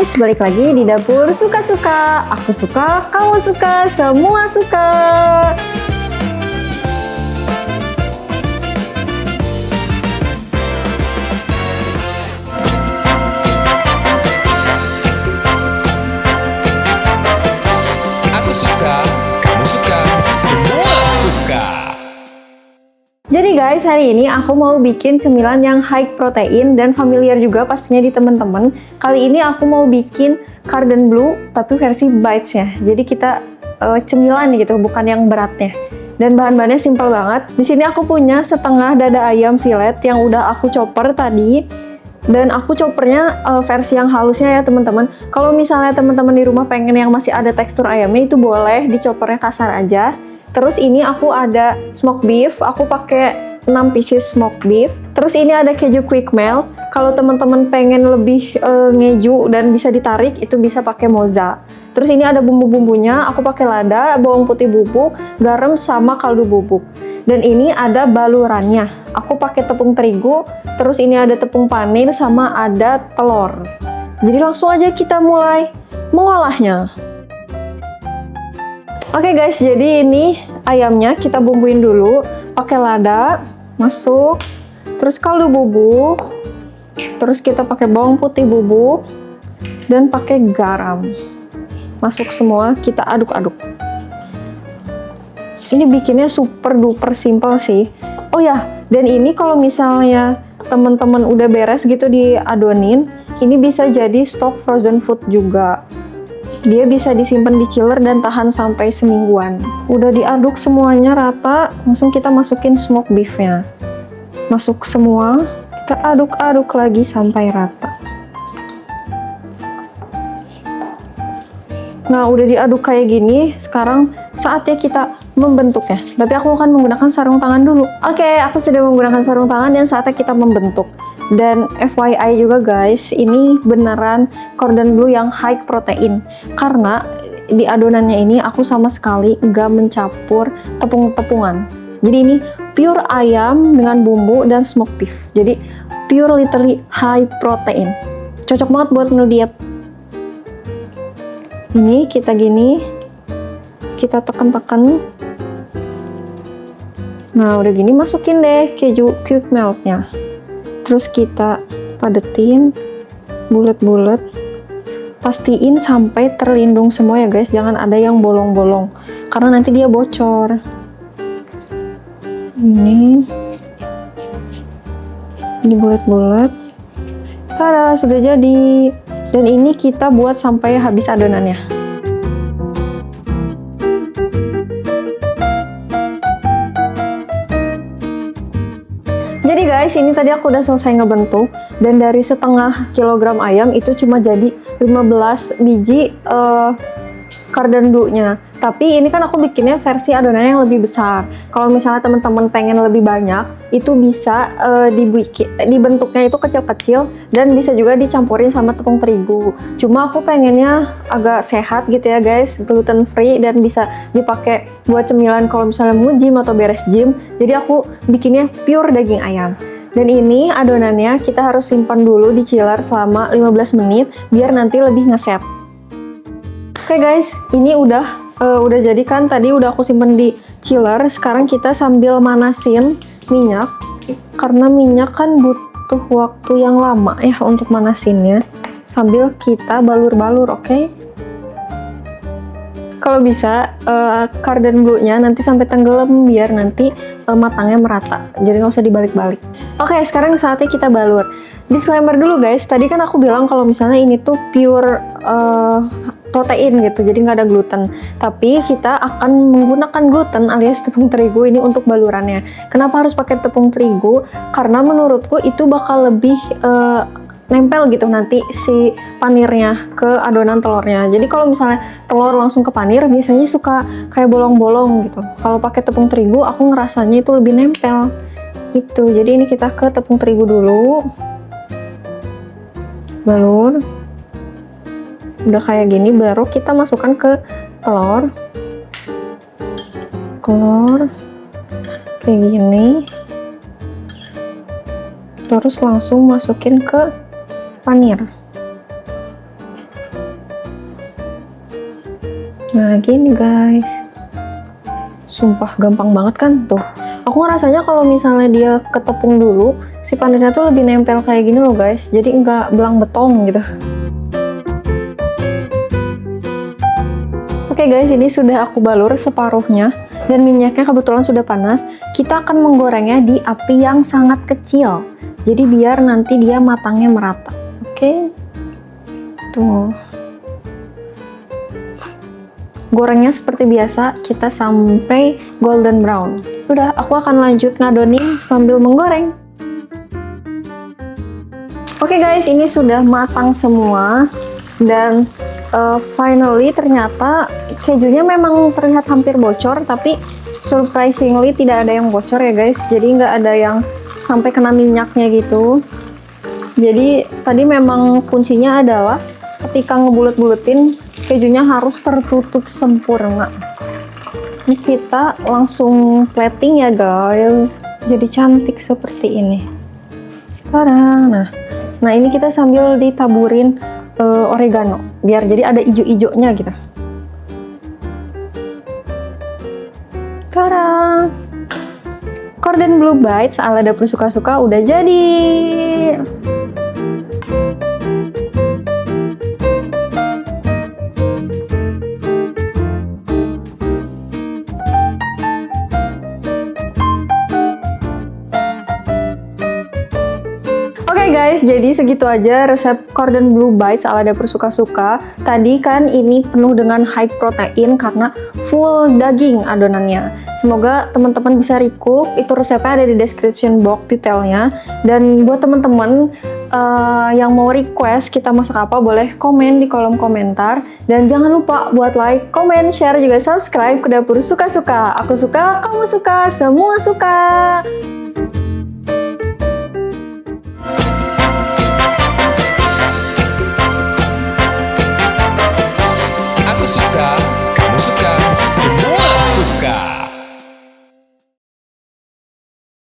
guys, balik lagi di Dapur Suka-Suka. Aku suka, kamu suka, semua suka. Aku suka, kamu suka, semua suka. Jadi guys, hari ini aku mau bikin cemilan yang high protein dan familiar juga pastinya di teman-teman. Kali ini aku mau bikin cordon bleu tapi versi bites ya. Jadi kita cemilan gitu, bukan yang beratnya. Dan bahan-bahannya simpel banget. Di sini aku punya setengah dada ayam fillet yang udah aku chopper tadi. Dan aku choppernya versi yang halusnya ya teman-teman. Kalau misalnya teman-teman di rumah pengen yang masih ada tekstur ayamnya, itu boleh dichoppernya kasar aja. Terus ini aku ada smoked beef, aku pakai 6 pieces smoked beef. Terus ini ada keju quick melt. Kalau teman-teman pengen lebih ngeju dan bisa ditarik, itu bisa pakai mozza. Terus ini ada bumbu-bumbunya, aku pakai lada, bawang putih bubuk, garam sama kaldu bubuk. Dan ini ada balurannya, aku pakai tepung terigu. Terus ini ada tepung panir sama ada telur. Jadi langsung aja kita mulai mengolahnya. Oke guys, jadi ini ayamnya kita bumbuin dulu, pakai lada, masuk, terus kaldu bubuk, terus kita pakai bawang putih bubuk, dan pakai garam. Masuk semua, kita aduk-aduk. Ini bikinnya super duper simple sih. Oh ya, dan ini kalau misalnya teman-teman udah beres gitu diadonin, ini bisa jadi stok frozen food juga. Dia bisa disimpan di chiller dan tahan sampai semingguan. Udah diaduk semuanya rata, langsung kita masukin smoked beef-nya. Masuk semua, kita aduk-aduk lagi sampai rata. Nah, udah diaduk kayak gini, sekarang saatnya kita membentuknya. Tapi aku akan menggunakan sarung tangan dulu. Oke, aku sudah menggunakan sarung tangan dan saatnya kita membentuk. Dan FYI juga guys, ini beneran cordon bleu yang high protein. Karena di adonannya ini aku sama sekali nggak mencampur tepung-tepungan. Jadi ini pure ayam dengan bumbu dan smoked beef. Jadi pure literally high protein. Cocok banget buat menu diet. Ini kita gini, kita tekan-tekan. Nah udah gini masukin deh keju quick meltnya. Terus kita padetin bulat-bulat. Pastiin sampai terlindung semua ya guys, jangan ada yang bolong-bolong karena nanti dia bocor. Ini bulat-bulat. Tada, sudah jadi. Dan ini kita buat sampai habis adonannya. Jadi guys, ini tadi aku udah selesai ngebentuk. Dan dari setengah kilogram ayam itu cuma jadi 15 biji cordon bleu-nya. Tapi ini kan aku bikinnya versi adonannya yang lebih besar. Kalau misalnya teman-teman pengen lebih banyak, itu bisa dibentuknya itu kecil-kecil dan bisa juga dicampurin sama tepung terigu. Cuma aku pengennya agak sehat gitu ya guys, gluten free dan bisa dipakai buat cemilan kalau misalnya mau gym atau beres gym. Jadi aku bikinnya pure daging ayam. Dan ini adonannya kita harus simpan dulu di chiller selama 15 menit biar nanti lebih ngeset. Oke guys, ini udah jadi kan, tadi udah aku simpen di chiller. Sekarang kita sambil manasin minyak, karena minyak kan butuh waktu yang lama ya untuk manasinnya, sambil kita balur-balur, oke? Kalau bisa cordon bleu-nya nanti sampai tenggelam biar nanti matangnya merata, jadi nggak usah dibalik-balik. Oke, sekarang saatnya kita balur. Disclaimer dulu guys, tadi kan aku bilang kalau misalnya ini tuh pure protein gitu, jadi nggak ada gluten. Tapi kita akan menggunakan gluten alias tepung terigu ini untuk balurannya. Kenapa harus pakai tepung terigu? Karena menurutku itu bakal lebih nempel gitu nanti si panirnya ke adonan telurnya. Jadi kalau misalnya telur langsung ke panir, biasanya suka kayak bolong-bolong gitu. Kalau pakai tepung terigu, aku ngerasanya itu lebih nempel gitu. Jadi ini kita ke tepung terigu dulu, balur. Udah kayak gini, baru kita masukkan ke telur kayak gini, terus langsung masukin ke panir. Nah gini guys, sumpah gampang banget kan tuh. Aku ngerasanya kalau misalnya dia ketepung dulu, si panirnya tuh lebih nempel kayak gini loh guys, jadi nggak belang betong gitu. Oke guys, ini sudah aku balur separuhnya dan minyaknya kebetulan sudah panas. Kita akan menggorengnya di api yang sangat kecil, jadi biar nanti dia matangnya merata. Oke, tuh. Gorengnya seperti biasa, kita sampai golden brown. Udah, aku akan lanjut ngadonin sambil menggoreng. Oke guys, ini sudah matang semua. Dan finally ternyata kejunya memang terlihat hampir bocor, tapi surprisingly tidak ada yang bocor ya guys. Jadi nggak ada yang sampai kena minyaknya gitu. Jadi tadi memang kuncinya adalah ketika ngebulet-buletin, kejunya harus tertutup sempurna. Ini kita langsung plating ya guys, jadi cantik seperti ini. Tadang. Nah ini kita sambil ditaburin oregano, biar jadi ada ijo-ijonya gitu. Tadang. Cordon Bleu Bites ala dapur suka-suka udah jadi. Oke guys, jadi segitu aja resep Cordon Bleu Bites ala dapur suka-suka. Tadi kan ini penuh dengan high protein karena full daging adonannya. Semoga teman-teman bisa recook, itu resepnya ada di description box detailnya. Dan buat teman-teman yang mau request kita masak apa, boleh komen di kolom komentar. Dan jangan lupa buat like, comment, share, juga subscribe ke dapur suka-suka. Aku suka, kamu suka, semua suka.